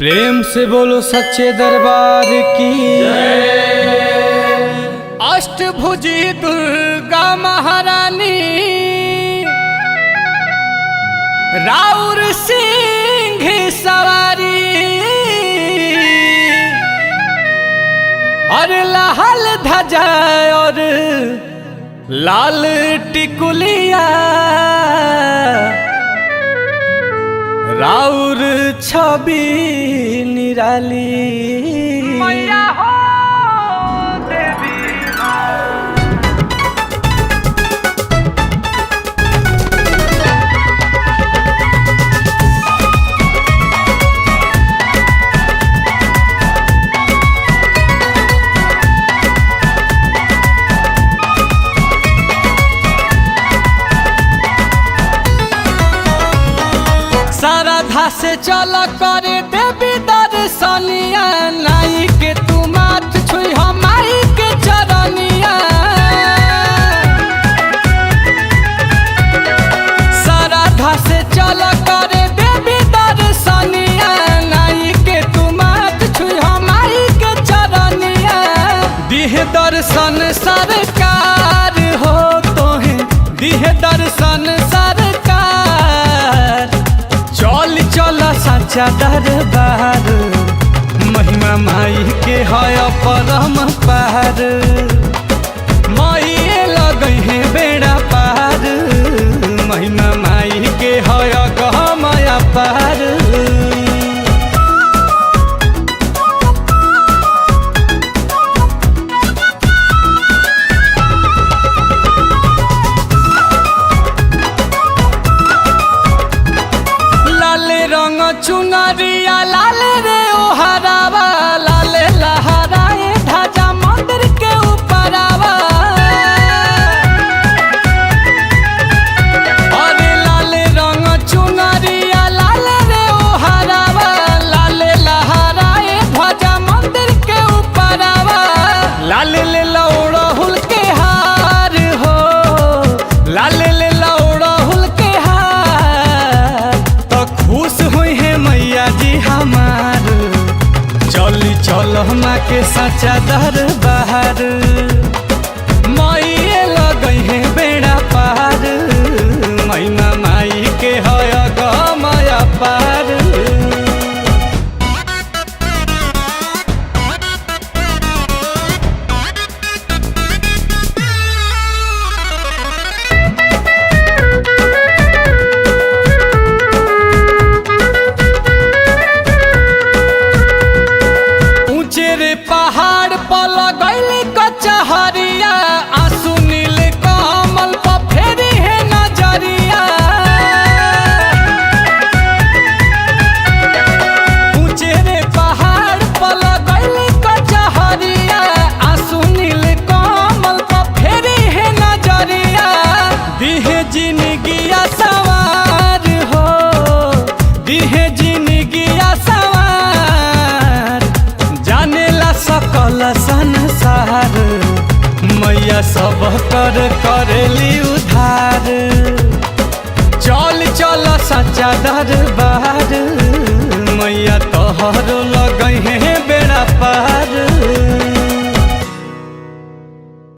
प्रेम से बोलो सच्चे दरबार की अष्टभुजी दुर्गा महारानी राउर सिंह सवारी और लाल ध्वजा और लाल टिकुलिया राउर छवि निराली मैया हो देवी श्रद्धा से चल करे देवी दर्शनिया नाई के तू माथ छुई हमारी के चरनिया श्रद्धा से चल करे देवी दर्शनिया नाई के तू माथ छुई हमारी के चरनिया दिह दर्शन सरकार हो तोहे दिह दर्शन सरकार चल सच्चा दरबार महिमा माई के है परम पार माई लगे है बेड़ा पार महिमा माई के है गहमया पार चुनरिया लाल रे ओ हरावा लाल लहराए ध्वजा मंदिर के ऊपरावा अरे लाल रंग चुनरिया लाल रे ओ हरावा लाल लहराए ध्वजा मंदिर के ऊपरावा लाल ले लौड़हुल के हार हो लाल ले लौड़हुल के हार तो खुश हुई मैया जी हमार चली चल माँ के सच्चा दरबार माई लगे है बेड़ा पार मैना माई के है गमया पार पहाड़ पर लगैली कचहरिया आंसू नील कमल पर फेरी है नजरिया ऊंचे रे पहाड़ पर लगैली कचहरिया आंसू नील कमल पर फेरी है नजरिया दिहे जिंदगिया सवार हो दिहे जिंदगिया सवार जानेला सकल संसार मैया सब कर करेली उधार चल चल सच्चा दरबार मैया तोहरो